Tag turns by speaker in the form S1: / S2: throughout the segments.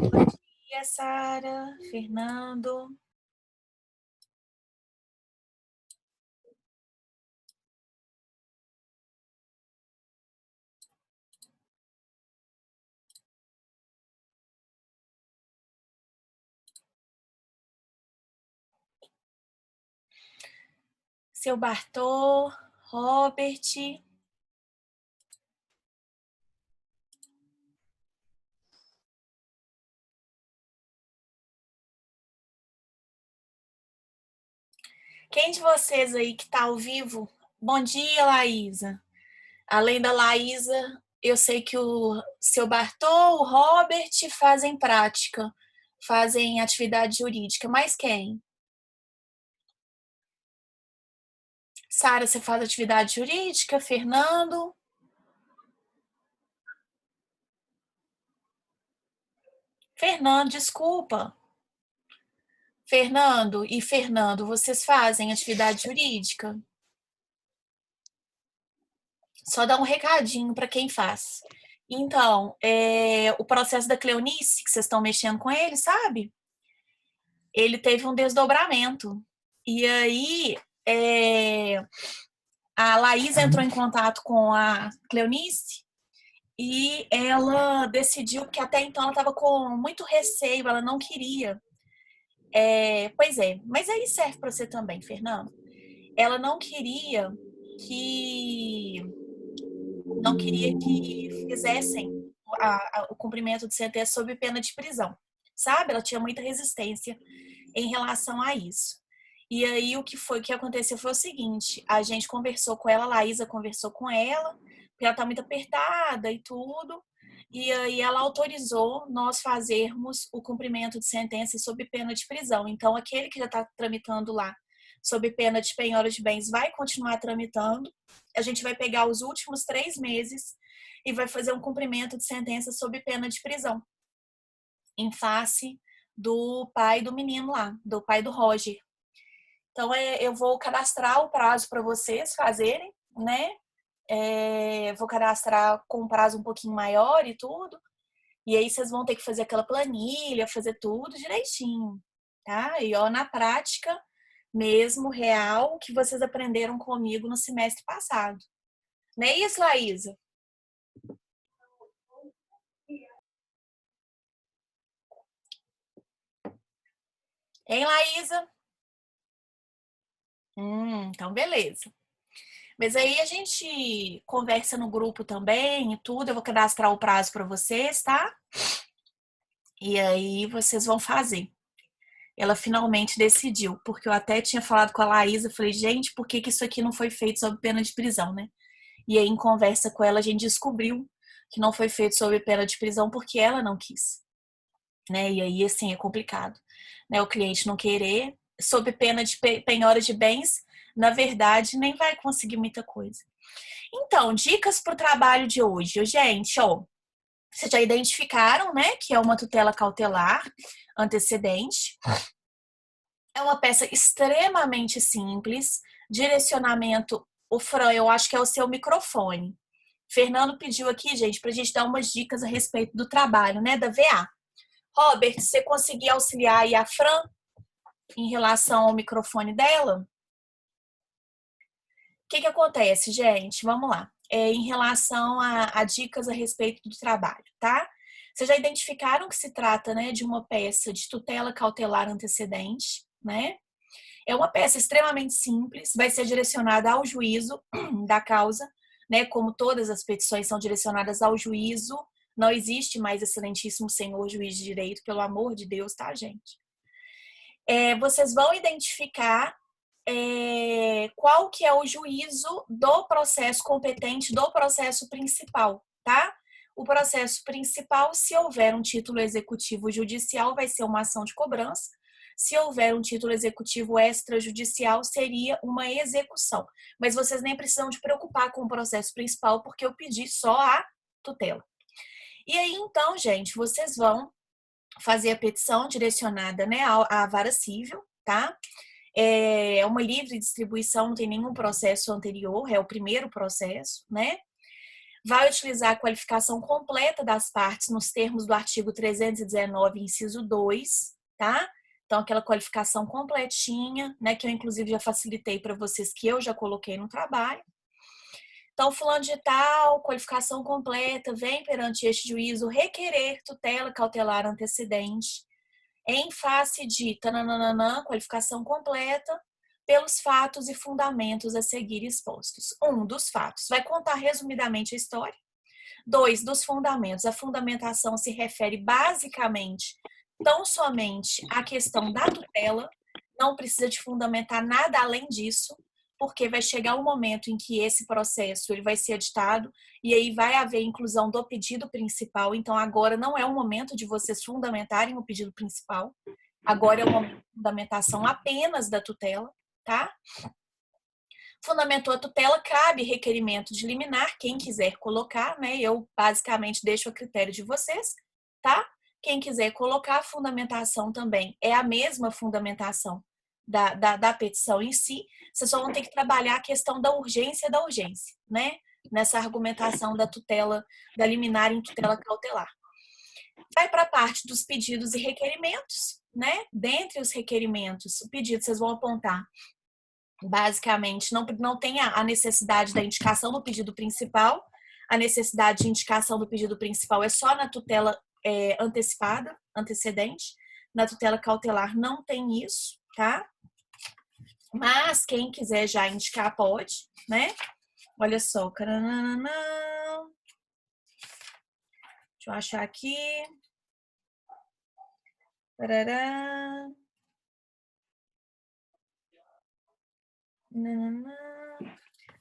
S1: Bom dia, Sara, Fernando. Seu Bartô, Robert. Quem de vocês aí que está ao vivo? Bom dia, Laísa. Além da Laísa, eu sei que o seu Bartô, o Robert fazem prática, fazem atividade jurídica. Mas quem? Sara, você faz atividade jurídica? Fernando? Fernando, desculpa. Fernando e Fernando, vocês fazem atividade jurídica? Só dar um recadinho para quem faz. Então, o processo da Cleonice, que vocês estão mexendo com ele, sabe? Ele teve um desdobramento. E aí, a Laís entrou em contato com a Cleonice e ela decidiu, porque até então ela estava com muito receio, ela não queria. Pois é, mas aí serve para você também, Fernando. Ela não queria que fizessem o cumprimento de sentença sob pena de prisão, sabe? Ela tinha muita resistência em relação a isso. E aí o que aconteceu foi o seguinte: a gente conversou com ela, a Laísa conversou com ela, porque ela tá muito apertada e tudo. E aí ela autorizou nós fazermos o cumprimento de sentença sob pena de prisão. Então, aquele que já está tramitando lá sob pena de penhora de bens vai continuar tramitando. A gente vai pegar os últimos 3 meses e vai fazer um cumprimento de sentença sob pena de prisão, em face do pai do menino lá, do pai do Roger. Então, eu vou cadastrar o prazo para vocês fazerem, né? Vou cadastrar com um prazo um pouquinho maior e tudo. E aí vocês vão ter que fazer aquela planilha, fazer tudo direitinho, tá? E ó, na prática mesmo, real, que vocês aprenderam comigo no semestre passado. Não é isso, Laísa? Hein, Laísa? Então beleza. Mas aí a gente conversa no grupo também e tudo. Eu vou cadastrar o prazo para vocês, tá? E aí vocês vão fazer. Ela finalmente decidiu, porque eu até tinha falado com a Laísa, falei, gente, por que isso aqui não foi feito sob pena de prisão, né? E aí, em conversa com ela, a gente descobriu que não foi feito sob pena de prisão porque ela não quis, né? E aí, assim, é complicado, né? O cliente não querer, sob pena de penhora de bens, na verdade, nem vai conseguir muita coisa. Então, dicas para o trabalho de hoje. Gente, ó, vocês já identificaram, né, que é uma tutela cautelar antecedente. É uma peça extremamente simples, direcionamento. O Fran, eu acho que é o seu microfone. Fernando pediu aqui, gente, para a gente dar umas dicas a respeito do trabalho, né, da VA. Robert, você conseguir auxiliar aí a Fran em relação ao microfone dela? O que acontece, gente? Vamos lá. Em relação a dicas a respeito do trabalho, tá? Vocês já identificaram que se trata, né, de uma peça de tutela cautelar antecedente, né? É uma peça extremamente simples, vai ser direcionada ao juízo da causa, né? Como todas as petições são direcionadas ao juízo, não existe mais excelentíssimo senhor juiz de direito, pelo amor de Deus, tá, gente? Vocês vão identificar qual que é o juízo do processo competente do processo principal, tá? O processo principal, se houver um título executivo judicial, vai ser uma ação de cobrança. Se houver um título executivo extrajudicial, seria uma execução. Mas vocês nem precisam de preocupar com o processo principal, porque eu pedi só a tutela. E aí, então, gente, vocês vão fazer a petição direcionada, né, à vara civil, tá? É uma livre distribuição, não tem nenhum processo anterior, é o primeiro processo, né? vai utilizar a qualificação completa das partes nos termos do artigo 319, inciso 2, tá? Então, aquela qualificação completinha, né, que eu inclusive já facilitei para vocês, que eu já coloquei no trabalho. Então, fulano de tal, qualificação completa, vem perante este juízo requerer tutela cautelar antecedente em face de tananana, qualificação completa, pelos fatos e fundamentos a seguir expostos. 1. Dos fatos. Vai contar resumidamente a história. 2. Dos fundamentos. A fundamentação se refere basicamente, tão somente à questão da tutela, não precisa de fundamentar nada além disso, porque vai chegar um momento em que esse processo ele vai ser editado e aí vai haver inclusão do pedido principal. Então, agora não é o momento de vocês fundamentarem o pedido principal. Agora é o momento de fundamentação apenas da tutela, tá? Fundamentou a tutela, cabe requerimento de liminar, quem quiser colocar, né? Eu basicamente deixo a critério de vocês, tá? Quem quiser colocar, a fundamentação também é a mesma fundamentação da petição em si. Vocês só vão ter que trabalhar a questão da urgência, né? Nessa argumentação da tutela, da liminar em tutela cautelar. Vai para a parte dos pedidos e requerimentos, né? Dentre os requerimentos, o pedido vocês vão apontar basicamente, não tem a necessidade da indicação do pedido principal. A necessidade de indicação do pedido principal é só na tutela antecipada, antecedente. Na tutela cautelar não tem isso, tá? Mas quem quiser já indicar pode, né? Olha só. Deixa eu achar aqui. Parará.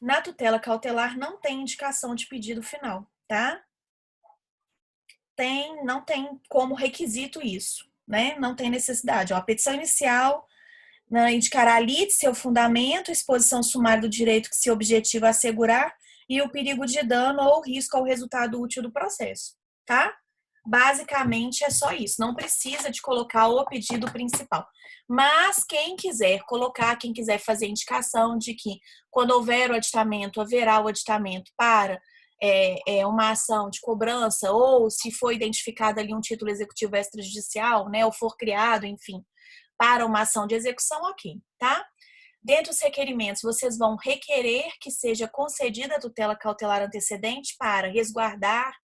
S1: Na tutela cautelar não tem indicação de pedido final, tá? Não tem como requisito isso, né? Não tem necessidade. Ó, a petição inicial, né, indicará a lite, seu fundamento, exposição sumária do direito que se objetiva a assegurar e o perigo de dano ou risco ao resultado útil do processo, tá? Basicamente é só isso, não precisa de colocar o pedido principal. Mas quem quiser colocar, quem quiser fazer indicação de que quando houver o aditamento, haverá o aditamento para uma ação de cobrança, ou se for identificado ali um título executivo extrajudicial, né, ou for criado, enfim, para uma ação de execução, ok, tá? Dentre os requerimentos, vocês vão requerer que seja concedida a tutela cautelar antecedente para resguardar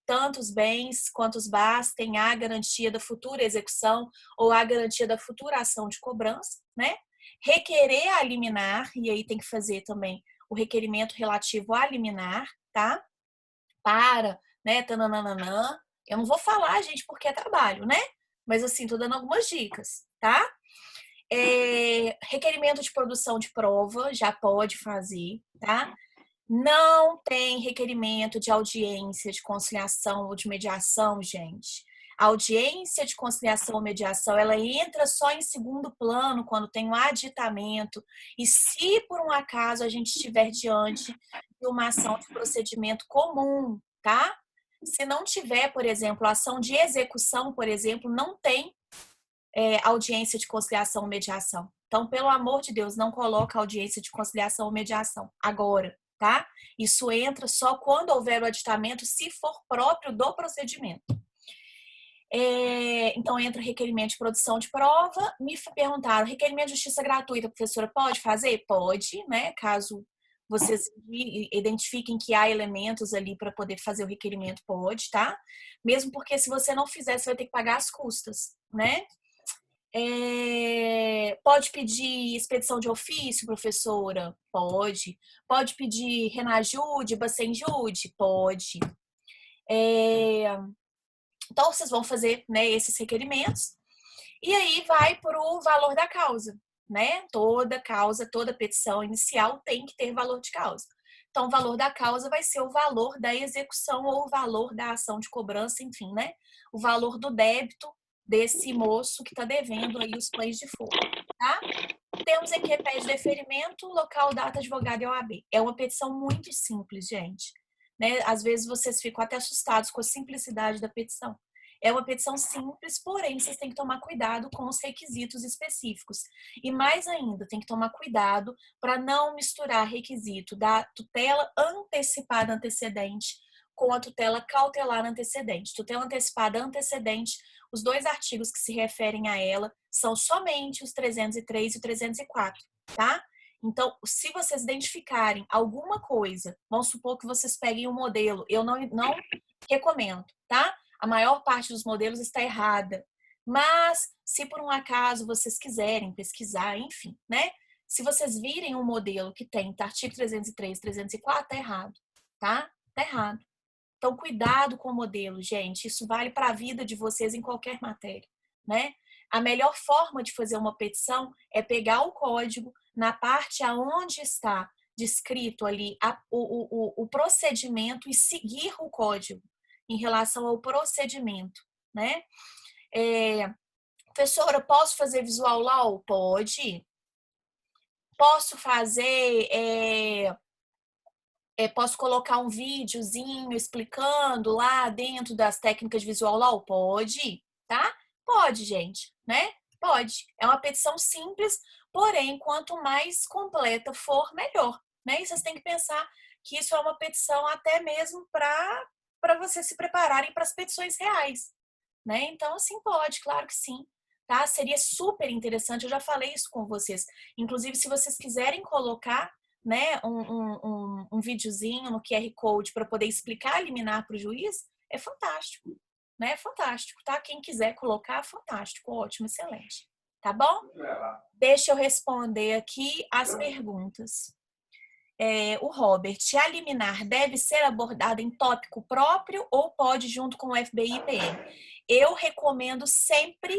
S1: tanto os bens quanto os bastem a garantia da futura execução ou a garantia da futura ação de cobrança, né? Requerer a liminar, e aí tem que fazer também o requerimento relativo à liminar, tá? Para, né, tananana. Eu não vou falar, gente, porque é trabalho, né? Mas assim, tô dando algumas dicas, tá? Requerimento de produção de prova, já pode fazer, tá? Não tem requerimento de audiência de conciliação ou de mediação, gente. A audiência de conciliação ou mediação, ela entra só em segundo plano quando tem um aditamento e se por um acaso a gente estiver diante de uma ação de procedimento comum, tá? Se não tiver, por exemplo, ação de execução, por exemplo, não tem audiência de conciliação ou mediação. Então, pelo amor de Deus, não coloca audiência de conciliação ou mediação agora, tá? Isso entra só quando houver o aditamento, se for próprio do procedimento. Então, entra requerimento de produção de prova. Me perguntaram, requerimento de justiça gratuita, professora, pode fazer? Pode, né? Caso vocês identifiquem que há elementos ali para poder fazer o requerimento, pode, tá? Mesmo porque se você não fizer, você vai ter que pagar as custas, né? Pode pedir expedição de ofício, professora? Pode. Pode pedir Renajude, Bacenjude? Pode. Então, vocês vão fazer, né, esses requerimentos. E aí vai para o valor da causa, né? Toda causa, toda petição inicial tem que ter valor de causa. Então, o valor da causa vai ser o valor da execução ou o valor da ação de cobrança, enfim, né? O valor do débito desse moço que está devendo aí os pães de forno, tá? Temos em que pede deferimento, local, data, advogado e OAB. É uma petição muito simples, gente. Né? Às vezes vocês ficam até assustados com a simplicidade da petição. É uma petição simples, porém vocês têm que tomar cuidado com os requisitos específicos. E mais ainda, tem que tomar cuidado para não misturar requisito da tutela antecipada antecedente com a tutela cautelar antecedente. Tutela antecipada antecedente, os dois artigos que se referem a ela são somente os 303 e o 304, tá? Então, se vocês identificarem alguma coisa, vamos supor que vocês peguem um modelo, eu não recomendo, tá? A maior parte dos modelos está errada. Mas, se por um acaso vocês quiserem pesquisar, enfim, né? Se vocês virem um modelo que tem artigo 303, 304, tá errado, tá? Tá errado. Então, cuidado com o modelo, gente. Isso vale para a vida de vocês em qualquer matéria, né? A melhor forma de fazer uma petição é pegar o código na parte aonde está descrito ali o procedimento e seguir o código em relação ao procedimento, né? Professora, posso fazer visual law? Pode. Posso fazer... posso colocar um videozinho explicando lá dentro das técnicas de visual law? Pode, tá? Pode, gente, né? Pode. É uma petição simples, porém, quanto mais completa for, melhor, né? E vocês têm que pensar que isso é uma petição até mesmo para vocês se prepararem para as petições reais, né? Então, assim, pode, claro que sim. Tá? Seria super interessante, eu já falei isso com vocês. Inclusive, se vocês quiserem colocar, né, um videozinho no QR Code para poder explicar a liminar para o juiz, é fantástico, né? É fantástico, tá? Quem quiser colocar, fantástico, ótimo, excelente. Tá bom? Deixa eu responder aqui as perguntas. O Robert, a liminar deve ser abordada em tópico próprio ou pode junto com o FBI e PM? Eu recomendo sempre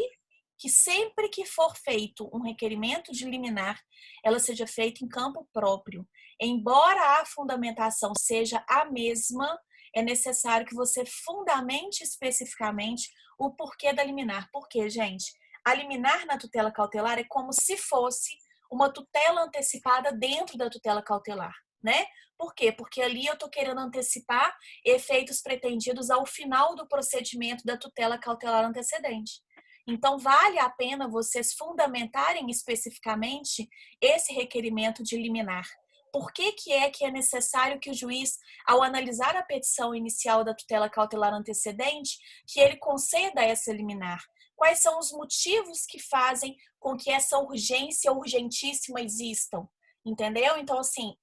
S1: que for feito um requerimento de liminar, ela seja feita em campo próprio. Embora a fundamentação seja a mesma, é necessário que você fundamente especificamente o porquê da liminar. Por quê, gente? A liminar na tutela cautelar é como se fosse uma tutela antecipada dentro da tutela cautelar, né? Por quê? Porque ali eu estou querendo antecipar efeitos pretendidos ao final do procedimento da tutela cautelar antecedente. Então, vale a pena vocês fundamentarem especificamente esse requerimento de liminar. Por que é necessário que o juiz, ao analisar a petição inicial da tutela cautelar antecedente, que ele conceda essa liminar? Quais são os motivos que fazem com que essa urgência urgentíssima existam? Entendeu? Então, assim,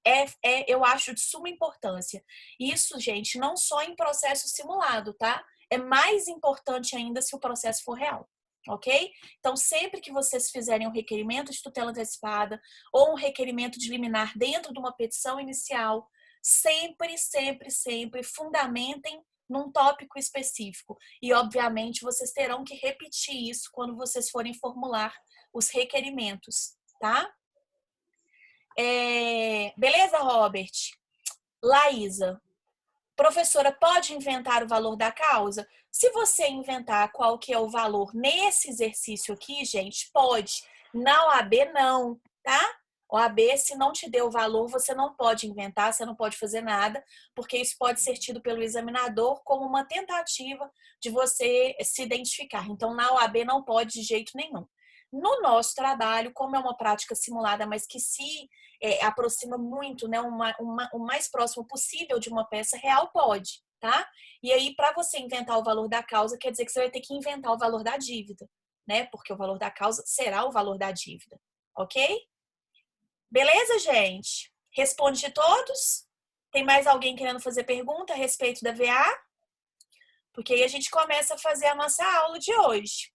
S1: eu acho de suma importância. Isso, gente, não só em processo simulado, tá? É mais importante ainda se o processo for real. Ok? Então, sempre que vocês fizerem um requerimento de tutela antecipada ou um requerimento de liminar dentro de uma petição inicial, sempre fundamentem num tópico específico. E, obviamente, vocês terão que repetir isso quando vocês forem formular os requerimentos, tá? Beleza, Robert? Laísa, professora, pode inventar o valor da causa? Se você inventar qual que é o valor nesse exercício aqui, gente, pode. Na OAB, não, tá? OAB, se não te deu o valor, você não pode inventar, você não pode fazer nada, porque isso pode ser tido pelo examinador como uma tentativa de você se identificar. Então, na OAB não pode de jeito nenhum. No nosso trabalho, como é uma prática simulada, mas que se aproxima muito, né, o mais próximo possível de uma peça real, pode, tá? E aí, para você inventar o valor da causa, quer dizer que você vai ter que inventar o valor da dívida, né? Porque o valor da causa será o valor da dívida, ok? Beleza, gente? Responde todos? Tem mais alguém querendo fazer pergunta a respeito da VA? Porque aí a gente começa a fazer a nossa aula de hoje.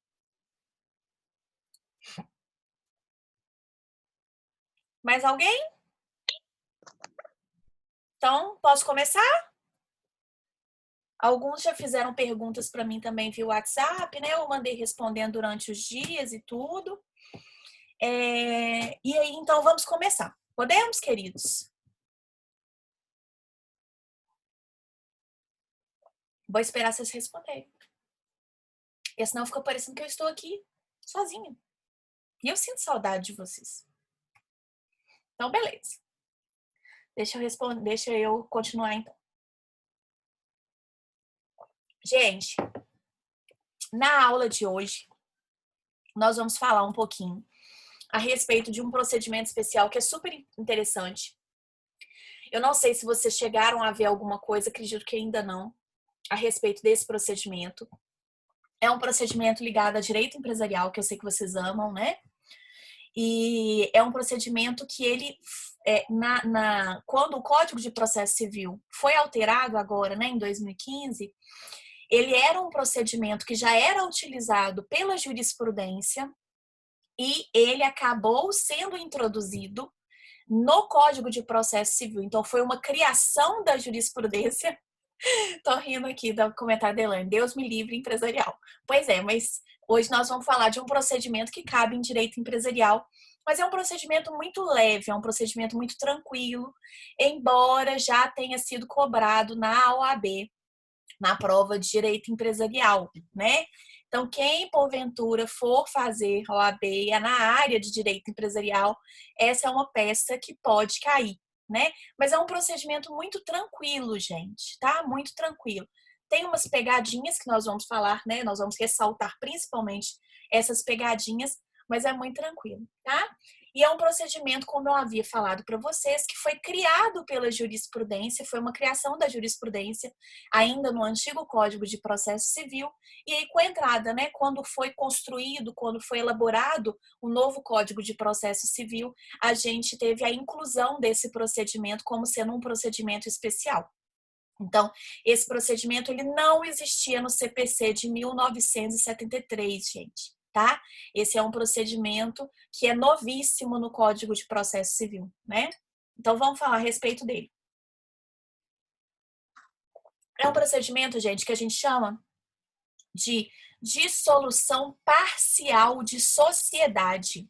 S1: Mais alguém? Então, posso começar? Alguns já fizeram perguntas para mim também via WhatsApp, né? Eu mandei respondendo durante os dias e tudo. E aí, então, vamos começar. Podemos, queridos? Vou esperar vocês responderem. Porque senão fica parecendo que eu estou aqui sozinha. E eu sinto saudade de vocês. Então, beleza. Deixa eu continuar, então. Gente, na aula de hoje, nós vamos falar um pouquinho a respeito de um procedimento especial que é super interessante Eu não sei se vocês chegaram a ver alguma coisa, acredito que ainda não, a respeito desse procedimento. É um procedimento ligado a direito empresarial, que eu sei que vocês amam, né? E é um procedimento que ele, quando o Código de Processo Civil foi alterado agora, né, em 2015, ele era um procedimento que já era utilizado pela jurisprudência e ele acabou sendo introduzido no Código de Processo Civil. Então, foi uma criação da jurisprudência. Tô rindo aqui do comentário da Elaine. Deus me livre empresarial. Pois é, mas hoje nós vamos falar de um procedimento que cabe em direito empresarial, mas é um procedimento muito leve, é um procedimento muito tranquilo, embora já tenha sido cobrado na OAB, na prova de direito empresarial, né? Então, quem porventura for fazer OAB na área de direito empresarial, essa é uma peça que pode cair, né? Mas é um procedimento muito tranquilo, gente, tá? Muito tranquilo. Tem umas pegadinhas que nós vamos falar, né? Nós vamos ressaltar principalmente essas pegadinhas, mas é muito tranquilo, tá? E é um procedimento, como eu havia falado para vocês, que foi criado pela jurisprudência, foi uma criação da jurisprudência, ainda no antigo Código de Processo Civil, e aí com a entrada, né, quando foi construído, quando foi elaborado o novo Código de Processo Civil, a gente teve a inclusão desse procedimento como sendo um procedimento especial. Então, esse procedimento ele não existia no CPC de 1973, gente, tá? Esse é um procedimento que é novíssimo no Código de Processo Civil, né? Então, vamos falar a respeito dele. É um procedimento, gente, que a gente chama de dissolução parcial de sociedade.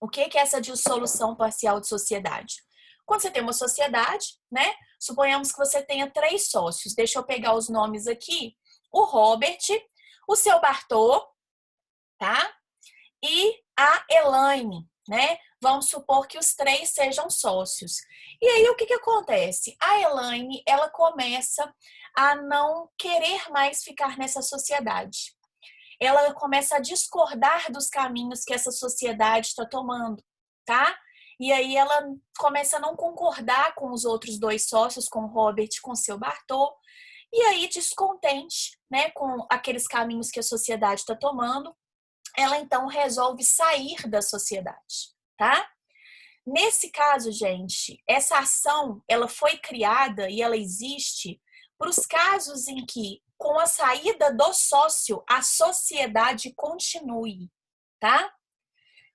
S1: O que é essa dissolução parcial de sociedade? Quando você tem uma sociedade, né? Suponhamos que você tenha 3 sócios. Deixa eu pegar os nomes aqui. O Robert, o seu Bartô, tá? E a Elaine, né? Vamos supor que os 3 sejam sócios. E aí, o que acontece? A Elaine, ela começa a não querer mais ficar nessa sociedade. Ela começa a discordar dos caminhos que essa sociedade está tomando, tá? E aí ela começa a não concordar com os outros 2 sócios, com o Robert e com o seu Bartô, e aí descontente, né, com aqueles caminhos que a sociedade está tomando, ela então resolve sair da sociedade, tá? Nesse caso, gente, essa ação, ela foi criada e ela existe para os casos em que, com a saída do sócio, a sociedade continue, tá?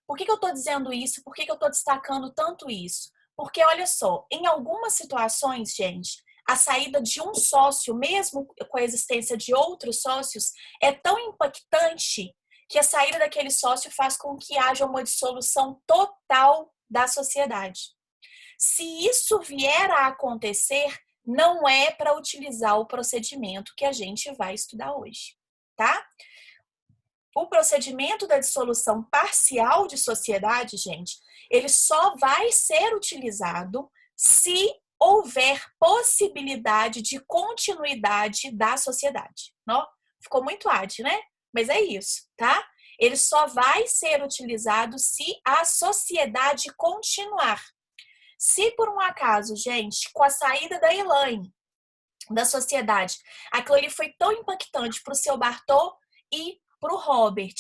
S1: Por que eu estou dizendo isso? Por que eu estou destacando tanto isso? Porque, olha só, em algumas situações, gente, a saída de um sócio, mesmo com a existência de outros sócios, é tão impactante que a saída daquele sócio faz com que haja uma dissolução total da sociedade. Se isso vier a acontecer, não é para utilizar o procedimento que a gente vai estudar hoje, tá? O procedimento da dissolução parcial de sociedade, gente, ele só vai ser utilizado se houver possibilidade de continuidade da sociedade. Não? Ficou muito ad, né? Mas é isso, tá? Ele só vai ser utilizado se a sociedade continuar. Se por um acaso, gente, com a saída da Elaine da sociedade, aquilo ali foi tão impactante para o seu Bartô e para o Robert,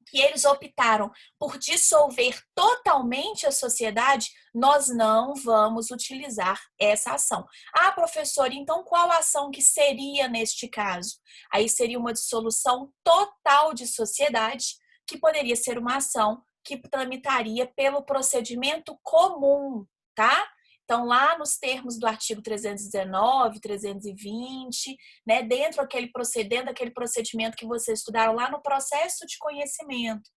S1: que eles optaram por dissolver totalmente a sociedade, nós não vamos utilizar essa ação. Ah, professor, então qual a ação que seria neste caso? Aí seria uma dissolução total de sociedade, que poderia ser uma ação que tramitaria pelo procedimento comum, tá? Então, lá nos termos do artigo 319, 320, né, dentro daquele procedimento que vocês estudaram lá no processo de conhecimento,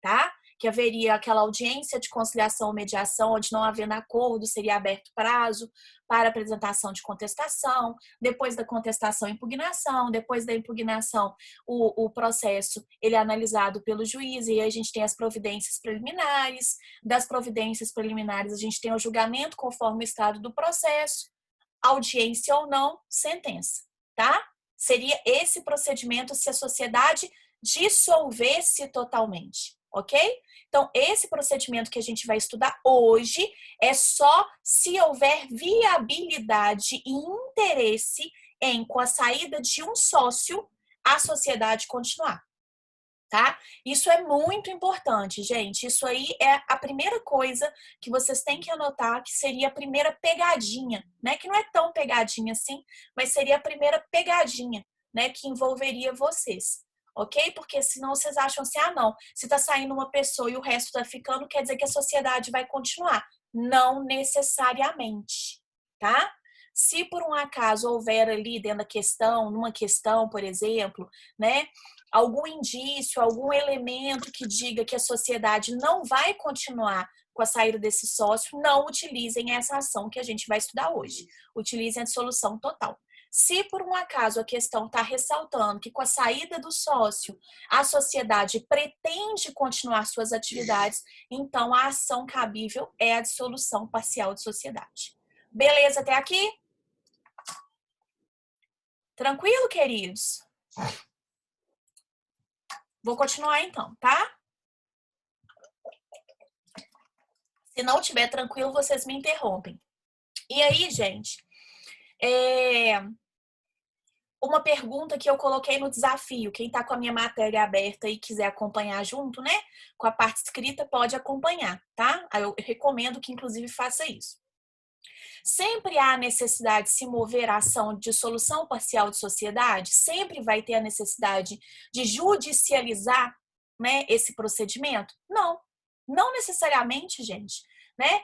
S1: tá? Que haveria aquela audiência de conciliação ou mediação, onde não havendo acordo, seria aberto prazo para apresentação de contestação, depois da contestação, impugnação, depois da impugnação, o processo ele é analisado pelo juiz, e aí a gente tem as providências preliminares, das providências preliminares a gente tem o julgamento conforme o estado do processo, audiência ou não, sentença, tá? Seria esse procedimento se a sociedade dissolvesse totalmente. ok? Então, esse procedimento que a gente vai estudar hoje é só se houver viabilidade e interesse em, com a saída de um sócio, a sociedade continuar. Tá? Isso é muito importante, gente. Isso aí é a primeira coisa que vocês têm que anotar, que seria a primeira pegadinha, né? Que não é tão pegadinha assim, mas seria a primeira pegadinha, né? Que envolveria vocês, ok? Porque senão vocês acham assim, ah, não, se tá saindo uma pessoa e o resto tá ficando, quer dizer que a sociedade vai continuar. Não necessariamente, tá? Se por um acaso houver ali dentro da questão, numa questão, por exemplo, né? Algum indício, algum elemento que diga que a sociedade não vai continuar com a saída desse sócio, não utilizem essa ação que a gente vai estudar hoje. Utilizem a dissolução total. Se por um acaso a questão está ressaltando que com a saída do sócio a sociedade pretende continuar suas atividades, então a ação cabível é a dissolução parcial de sociedade. Beleza até aqui? Tranquilo, queridos? Vou continuar então, tá? Se não estiver tranquilo, vocês me interrompem. E aí, gente, uma pergunta que eu coloquei no desafio. Quem está com a minha matéria aberta e quiser acompanhar junto, né? Com a parte escrita, pode acompanhar, tá? Eu recomendo que, inclusive, faça isso. Sempre há necessidade de se mover a ação de dissolução parcial de sociedade? Sempre vai ter a necessidade de judicializar, né, esse procedimento? Não. Não necessariamente, gente. Né?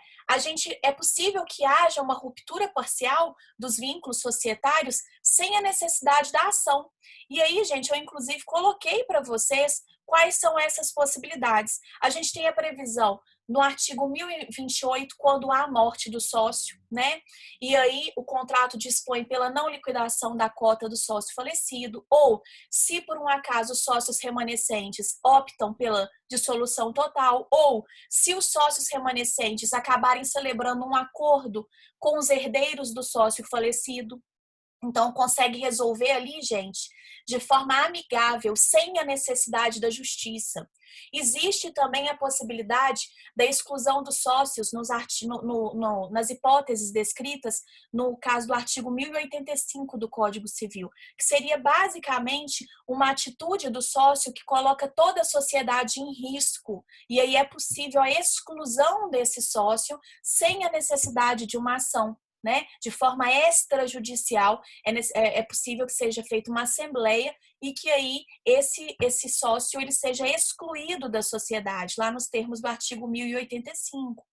S1: É possível que haja uma ruptura parcial dos vínculos societários sem a necessidade da ação. E aí, gente, eu inclusive coloquei para vocês quais são essas possibilidades. A gente tem a previsão no artigo 1028, quando há a morte do sócio, né? E aí o contrato dispõe pela não liquidação da cota do sócio falecido, ou se por um acaso os sócios remanescentes optam pela dissolução total, ou se os sócios remanescentes acabarem celebrando um acordo com os herdeiros do sócio falecido. Então, consegue resolver ali, gente, de forma amigável, sem a necessidade da justiça. Existe também a possibilidade da exclusão dos sócios nas hipóteses descritas no caso do artigo 1085 do Código Civil, que seria basicamente uma atitude do sócio que coloca toda a sociedade em risco. E aí é possível a exclusão desse sócio sem a necessidade de uma ação. Né? De forma extrajudicial, é possível que seja feita uma assembleia e que aí esse sócio ele seja excluído da sociedade, lá nos termos do artigo 1085.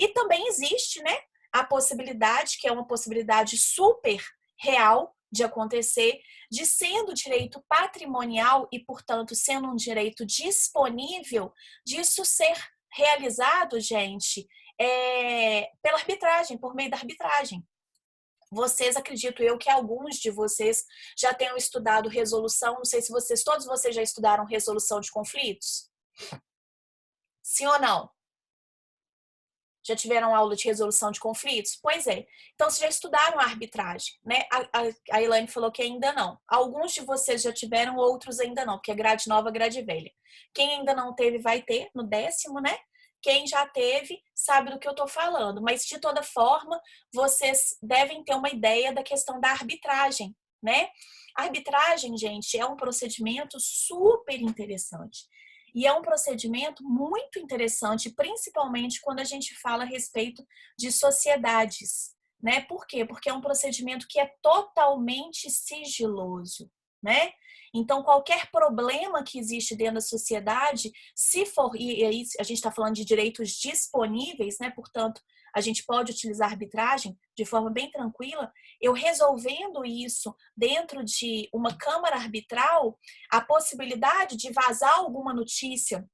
S1: E também existe, né, a possibilidade, que é uma possibilidade super real de acontecer, de sendo direito patrimonial e, portanto, sendo um direito disponível, disso ser realizado, gente, pela arbitragem, por meio da arbitragem. Vocês, acredito eu, que alguns de vocês já tenham estudado resolução, não sei se todos vocês já estudaram resolução de conflitos? Sim ou não? Já tiveram aula de resolução de conflitos? Pois é. Então, vocês já estudaram a arbitragem, né? A Elaine falou que ainda não. Alguns de vocês já tiveram, outros ainda não, porque é grade nova, grade velha. Quem ainda não teve, vai ter no 10º, né? Quem já teve sabe do que eu estou falando, mas de toda forma, vocês devem ter uma ideia da questão da arbitragem, né? A arbitragem, gente, é um procedimento super interessante. E é um procedimento muito interessante, principalmente quando a gente fala a respeito de sociedades, né? Por quê? Porque é um procedimento que é totalmente sigiloso, né? Então, qualquer problema que existe dentro da sociedade, se for, e aí a gente está falando de direitos disponíveis, né? Portanto, a gente pode utilizar arbitragem de forma bem tranquila. Eu resolvendo isso dentro de uma câmara arbitral, a possibilidade de vazar alguma notícia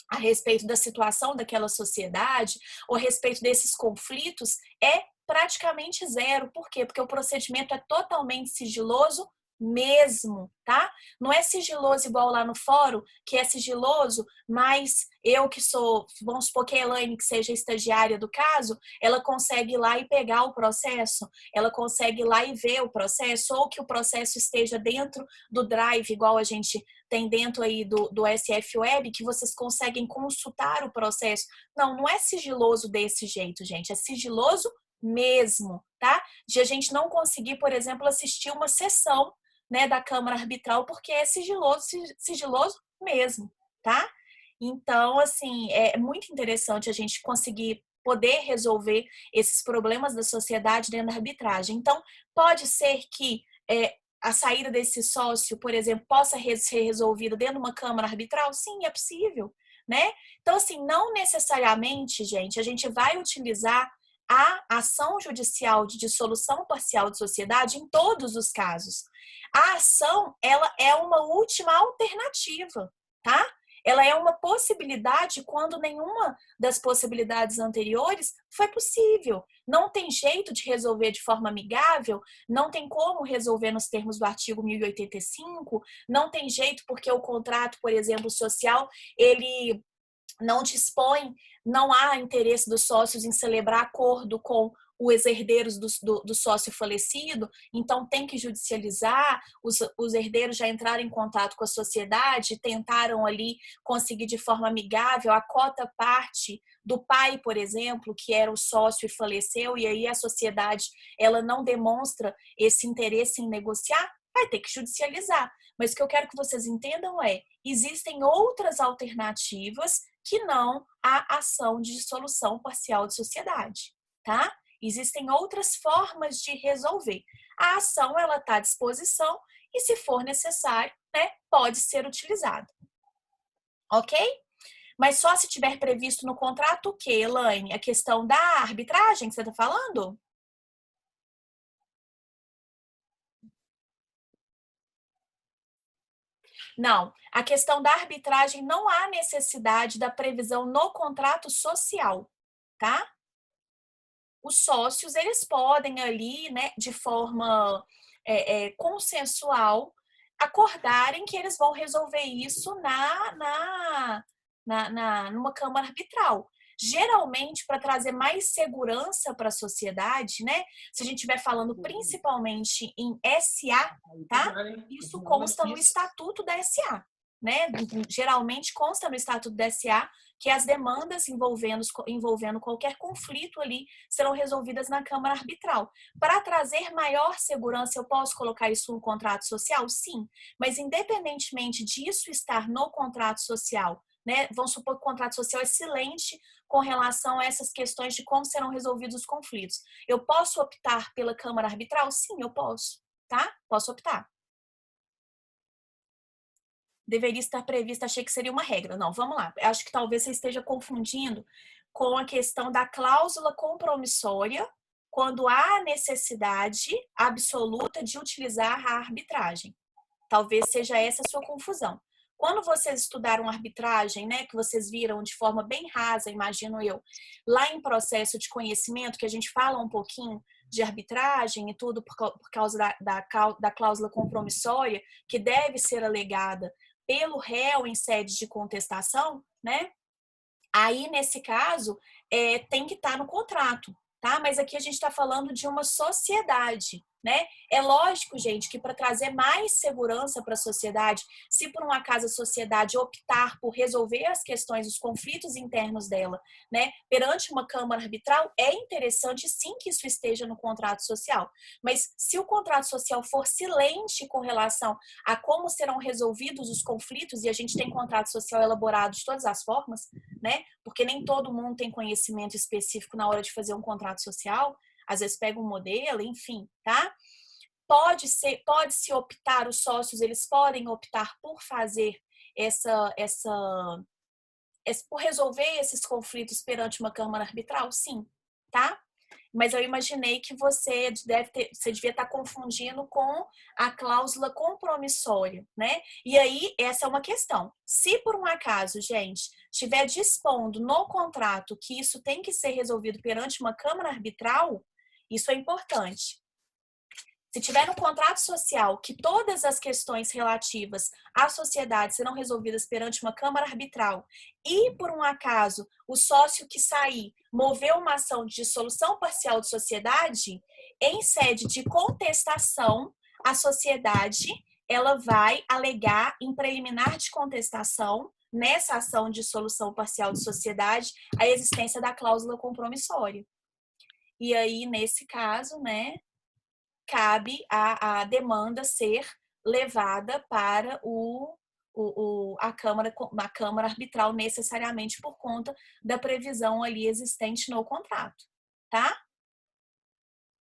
S1: a respeito da situação daquela sociedade ou a respeito desses conflitos é praticamente zero. Por quê? Porque o procedimento é totalmente sigiloso mesmo, tá? Não é sigiloso igual lá no fórum, que é sigiloso, mas eu que sou, vamos supor que a Elaine, que seja estagiária do caso, ela consegue ir lá e pegar o processo, ela consegue ir lá e ver o processo, ou que o processo esteja dentro do Drive, igual a gente tem dentro aí do SF Web, que vocês conseguem consultar o processo. Não, não é sigiloso desse jeito, gente, é sigiloso mesmo, tá? De a gente não conseguir, por exemplo, assistir uma sessão, né, da Câmara Arbitral, porque é sigiloso mesmo, tá? Então, assim, é muito interessante a gente conseguir poder resolver esses problemas da sociedade dentro da arbitragem. Então, pode ser que a saída desse sócio, por exemplo, possa ser resolvida dentro de uma Câmara Arbitral? Sim, é possível, né? Então, assim, não necessariamente, gente, a gente vai utilizar a ação judicial de dissolução parcial de sociedade em todos os casos. A ação, ela é uma última alternativa, tá? Ela é uma possibilidade quando nenhuma das possibilidades anteriores foi possível. Não tem jeito de resolver de forma amigável, não tem como resolver nos termos do artigo 1085, não tem jeito porque o contrato, por exemplo, social, ele não dispõe, não há interesse dos sócios em celebrar acordo com os herdeiros do sócio falecido, então tem que judicializar, os herdeiros já entraram em contato com a sociedade, tentaram ali conseguir de forma amigável a cota parte do pai, por exemplo, que era o sócio e faleceu, e aí a sociedade ela não demonstra esse interesse em negociar, vai ter que judicializar. Mas o que eu quero que vocês entendam é, existem outras alternativas que não a ação de dissolução parcial de sociedade, tá? Existem outras formas de resolver. A ação, ela está à disposição e, se for necessário, né, pode ser utilizada. Ok? Mas só se tiver previsto no contrato o quê, Elaine? A questão da arbitragem que você está falando? Não, a questão da arbitragem não há necessidade da previsão no contrato social, tá? Os sócios, eles podem ali, né, de forma consensual, acordarem que eles vão resolver isso numa câmara arbitral. Geralmente, para trazer mais segurança para a sociedade, né? Se a gente estiver falando principalmente em SA, tá? Isso consta no estatuto da SA, né? Geralmente consta no estatuto da SA que as demandas envolvendo qualquer conflito ali serão resolvidas na Câmara Arbitral. Para trazer maior segurança, eu posso colocar isso no contrato social? Sim, mas independentemente disso estar no contrato social, né, vamos supor que o contrato social é silente com relação a essas questões de como serão resolvidos os conflitos. Eu posso optar pela Câmara Arbitral? Sim, eu posso, tá? Posso optar. Deveria estar prevista, achei que seria uma regra. Não, vamos lá. Acho que talvez você esteja confundindo com a questão da cláusula compromissória, quando há necessidade absoluta de utilizar a arbitragem. Talvez seja essa a sua confusão. Quando vocês estudaram arbitragem, né, que vocês viram de forma bem rasa, imagino eu, lá em processo de conhecimento, que a gente fala um pouquinho de arbitragem e tudo por causa da cláusula compromissória, que deve ser alegada pelo réu em sede de contestação, né? Aí, nesse caso, tem que estar no contrato, tá? Mas aqui a gente está falando de uma sociedade, né? É lógico, gente, que para trazer mais segurança para a sociedade, se por um acaso a sociedade optar por resolver as questões, os conflitos internos dela, né, perante uma câmara arbitral, é interessante sim que isso esteja no contrato social. Mas se o contrato social for silente com relação a como serão resolvidos os conflitos, e a gente tem contrato social elaborado de todas as formas, né? Porque nem todo mundo tem conhecimento específico na hora de fazer um contrato social, às vezes pega um modelo, enfim, tá? Pode-se optar, os sócios, eles podem optar por fazer por resolver esses conflitos perante uma câmara arbitral? Sim, tá? Mas eu imaginei que você devia estar confundindo com a cláusula compromissória, né? E aí, essa é uma questão. Se por um acaso, gente, estiver dispondo no contrato que isso tem que ser resolvido perante uma câmara arbitral, isso é importante. Se tiver no contrato social que todas as questões relativas à sociedade serão resolvidas perante uma câmara arbitral e, por um acaso, o sócio que sair moveu uma ação de dissolução parcial de sociedade, em sede de contestação, a sociedade ela vai alegar em preliminar de contestação, nessa ação de dissolução parcial de sociedade, a existência da cláusula compromissória. E aí, nesse caso, né, cabe a demanda ser levada para a Câmara Arbitral necessariamente por conta da previsão ali existente no contrato, tá?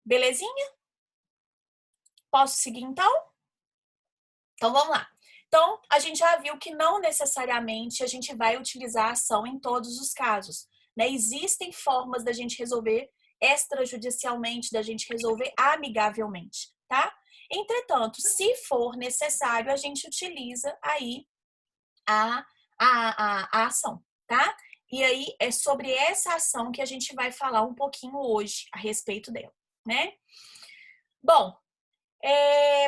S1: Belezinha? Posso seguir então? Então vamos lá. Então, a gente já viu que não necessariamente a gente vai utilizar a ação em todos os casos, né? Existem formas da gente resolver extrajudicialmente, da gente resolver amigavelmente, tá? Entretanto, se for necessário, a gente utiliza aí a ação, tá? E aí é sobre essa ação que a gente vai falar um pouquinho hoje a respeito dela, né? Bom,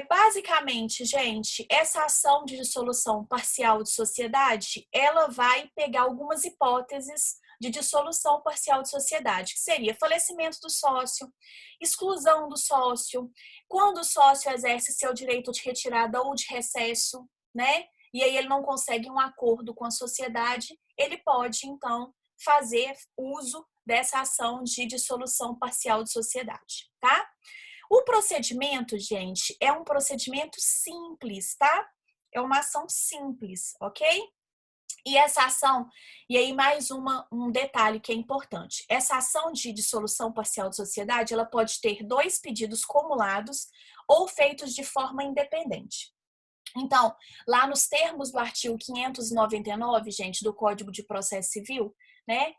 S1: basicamente, gente, essa ação de dissolução parcial de sociedade, ela vai pegar algumas hipóteses de dissolução parcial de sociedade, que seria falecimento do sócio, exclusão do sócio, quando o sócio exerce seu direito de retirada ou de recesso, né? E aí ele não consegue um acordo com a sociedade, ele pode, então, fazer uso dessa ação de dissolução parcial de sociedade, tá? O procedimento, gente, é um procedimento simples, tá? É uma ação simples, ok? E essa ação, e aí mais um detalhe que é importante. Essa ação de dissolução parcial de sociedade, ela pode ter 2 pedidos cumulados ou feitos de forma independente. Então, lá nos termos do artigo 599, gente, do Código de Processo Civil, né?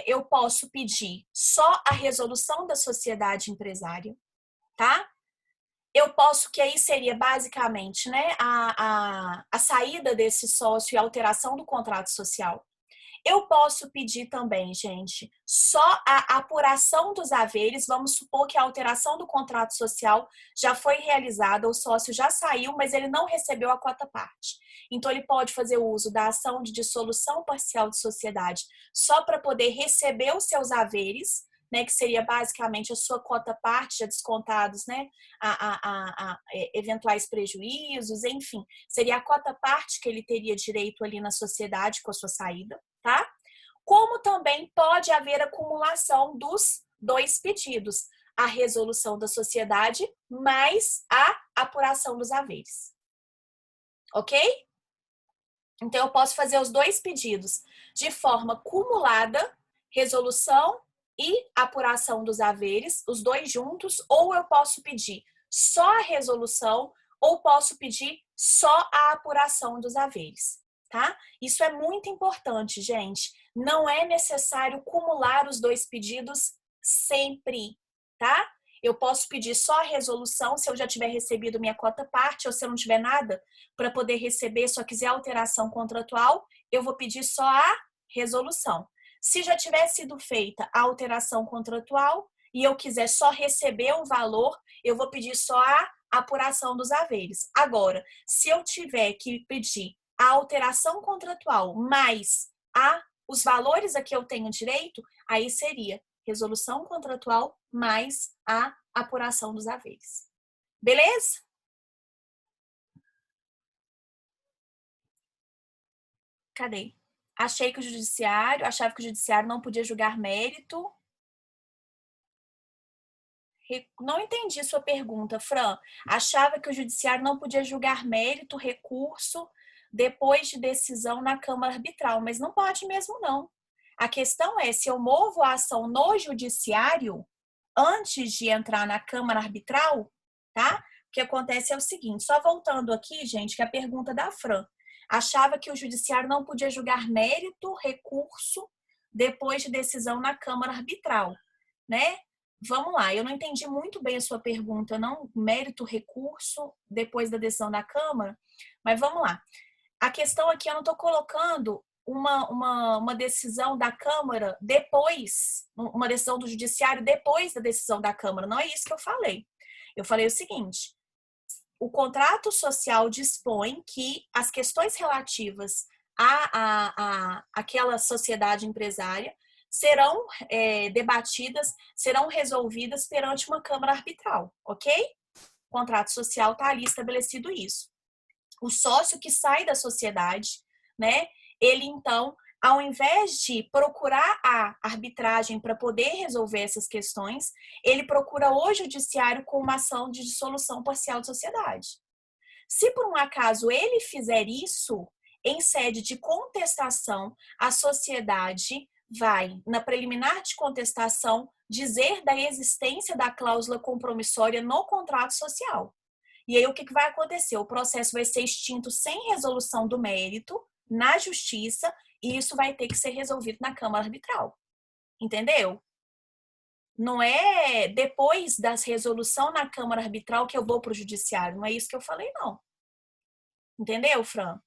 S1: Eu posso pedir só a resolução da sociedade empresária, tá? Eu posso, que aí seria basicamente, né, a saída desse sócio e a alteração do contrato social. Eu posso pedir também, gente, só a apuração dos haveres. Vamos supor que a alteração do contrato social já foi realizada, o sócio já saiu, mas ele não recebeu a quota parte. Então, ele pode fazer uso da ação de dissolução parcial de sociedade só para poder receber os seus haveres, né, que seria basicamente a sua quota parte, já descontados, né, eventuais prejuízos, enfim, seria a quota parte que ele teria direito ali na sociedade com a sua saída, tá? Como também pode haver acumulação dos 2 pedidos, a resolução da sociedade mais a apuração dos haveres, ok? Então, eu posso fazer os 2 pedidos de forma cumulada, resolução e apuração dos haveres, os 2 juntos, ou eu posso pedir só a resolução, ou posso pedir só a apuração dos haveres, tá? Isso é muito importante, gente. Não é necessário cumular os 2 pedidos sempre, tá? Eu posso pedir só a resolução se eu já tiver recebido minha quota parte, ou se eu não tiver nada para poder receber, só quiser alteração contratual, eu vou pedir só a resolução. Se já tiver sido feita a alteração contratual e eu quiser só receber o valor, eu vou pedir só a apuração dos haveres. Agora, se eu tiver que pedir a alteração contratual mais os valores a que eu tenho direito, aí seria resolução contratual mais a apuração dos haveres. Beleza? Cadê? Achava que o judiciário não podia julgar mérito. Não entendi sua pergunta, Fran. Achava que o judiciário não podia julgar mérito, recurso, depois de decisão na Câmara Arbitral, mas não pode mesmo, não. A questão é, se eu movo a ação no judiciário, antes de entrar na Câmara Arbitral, tá? O que acontece é o seguinte, só voltando aqui, gente, que é a pergunta da Fran. Achava que o judiciário não podia julgar mérito, recurso, depois de decisão na Câmara Arbitral, né? Vamos lá, eu não entendi muito bem a sua pergunta, não mérito, recurso, depois da decisão da Câmara, mas vamos lá. A questão aqui, eu não estou colocando uma decisão da Câmara depois, uma decisão do Judiciário depois da decisão da Câmara, não é isso que eu falei. Eu falei o seguinte: o contrato social dispõe que as questões relativas àquela sociedade empresária serão debatidas, serão resolvidas perante uma Câmara Arbitral, ok? O contrato social está ali estabelecido isso. O sócio que sai da sociedade, né, ele então, ao invés de procurar a arbitragem para poder resolver essas questões, ele procura o judiciário com uma ação de dissolução parcial de sociedade. Se por um acaso ele fizer isso, em sede de contestação, a sociedade vai, na preliminar de contestação, dizer da existência da cláusula compromissória no contrato social. E aí o que vai acontecer? O processo vai ser extinto sem resolução do mérito na justiça e isso vai ter que ser resolvido na Câmara Arbitral. Entendeu? Não é depois da resolução na Câmara Arbitral que eu vou para o judiciário. Não é isso que eu falei, não. Entendeu, Fran?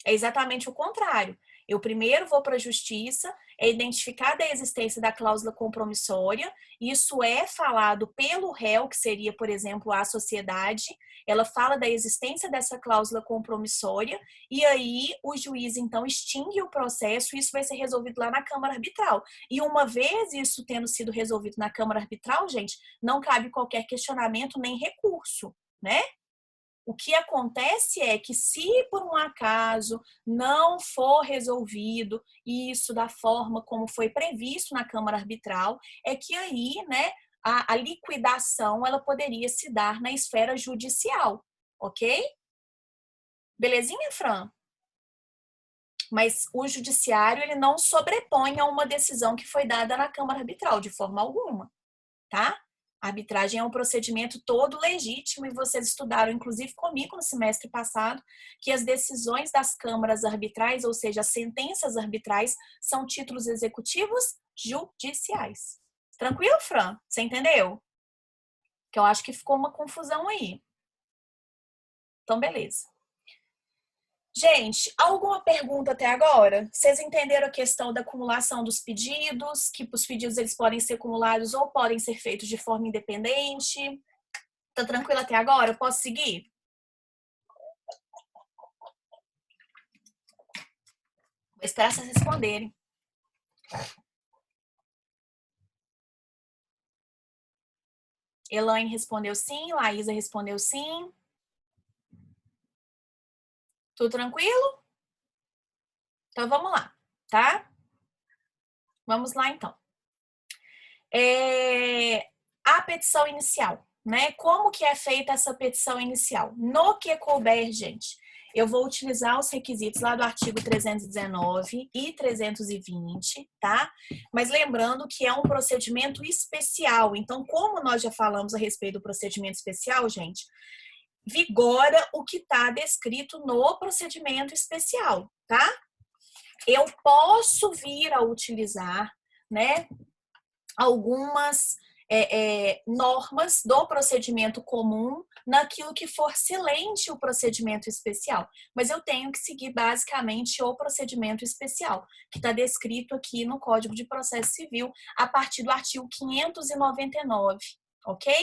S1: É exatamente o contrário. Eu primeiro vou para a justiça, é identificada a existência da cláusula compromissória, isso é falado pelo réu, que seria, por exemplo, a sociedade, ela fala da existência dessa cláusula compromissória, e aí o juiz, então, extingue o processo e isso vai ser resolvido lá na Câmara Arbitral. E uma vez isso tendo sido resolvido na Câmara Arbitral, gente, não cabe qualquer questionamento nem recurso, né? O que acontece é que se por um acaso não for resolvido isso da forma como foi previsto na Câmara Arbitral, é que aí, né, a liquidação ela poderia se dar na esfera judicial, ok? Belezinha, Fran? Mas o judiciário ele não sobrepõe a uma decisão que foi dada na Câmara Arbitral de forma alguma, tá? A arbitragem é um procedimento todo legítimo e vocês estudaram, inclusive comigo no semestre passado, que as decisões das câmaras arbitrais, ou seja, as sentenças arbitrais, são títulos executivos judiciais. Tranquilo, Fran? Você entendeu? Que eu acho que ficou uma confusão aí. Então, beleza. Gente, alguma pergunta até agora? Vocês entenderam a questão da acumulação dos pedidos? Que os pedidos eles podem ser acumulados ou podem ser feitos de forma independente? Tá tranquilo até agora? Posso seguir? Vou esperar vocês responderem. Elaine respondeu sim, Laísa respondeu sim. Tudo tranquilo? Então vamos lá, tá? Vamos lá então. A petição inicial, né? Como que é feita essa petição inicial? No que couber, gente, eu vou utilizar os requisitos lá do artigo 319 e 320, tá? Mas lembrando que é um procedimento especial. Então, como nós já falamos a respeito do procedimento especial, gente, vigora o que está descrito no procedimento especial, tá? Eu posso vir a utilizar, né, algumas normas do procedimento comum naquilo que for silente o procedimento especial. Mas eu tenho que seguir basicamente o procedimento especial, que está descrito aqui no Código de Processo Civil, a partir do artigo 599, ok?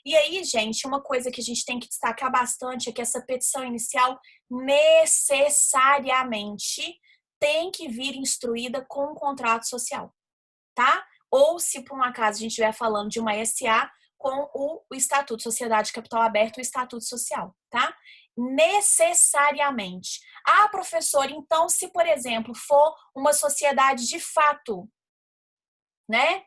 S1: E aí, gente, uma coisa que a gente tem que destacar bastante é que essa petição inicial necessariamente tem que vir instruída com um contrato social, tá? Ou se por um acaso a gente estiver falando de uma SA, com o Estatuto Sociedade de Capital Aberto, o Estatuto Social, tá? Necessariamente. Ah, professor, então se, por exemplo, for uma sociedade de fato, né?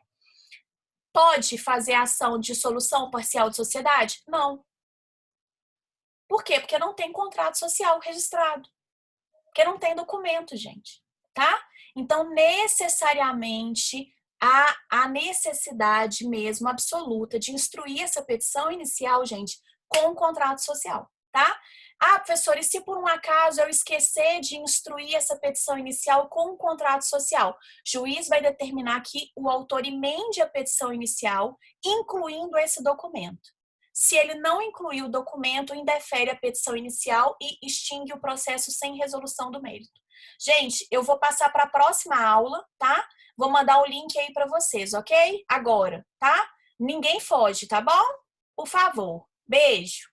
S1: Pode fazer ação de dissolução parcial de sociedade? Não. Por quê? Porque não tem contrato social registrado. Porque não tem documento, gente, tá? Então, necessariamente, há a necessidade mesmo absoluta de instruir essa petição inicial, gente, com o contrato social, tá? Ah, professor, e se por um acaso eu esquecer de instruir essa petição inicial com o contrato social? O juiz vai determinar que o autor emende a petição inicial, incluindo esse documento. Se ele não incluir o documento, indefere a petição inicial e extingue o processo sem resolução do mérito. Gente, eu vou passar para a próxima aula, tá? Vou mandar o link aí para vocês, ok? Agora, tá? Ninguém foge, tá bom? Por favor. Beijo.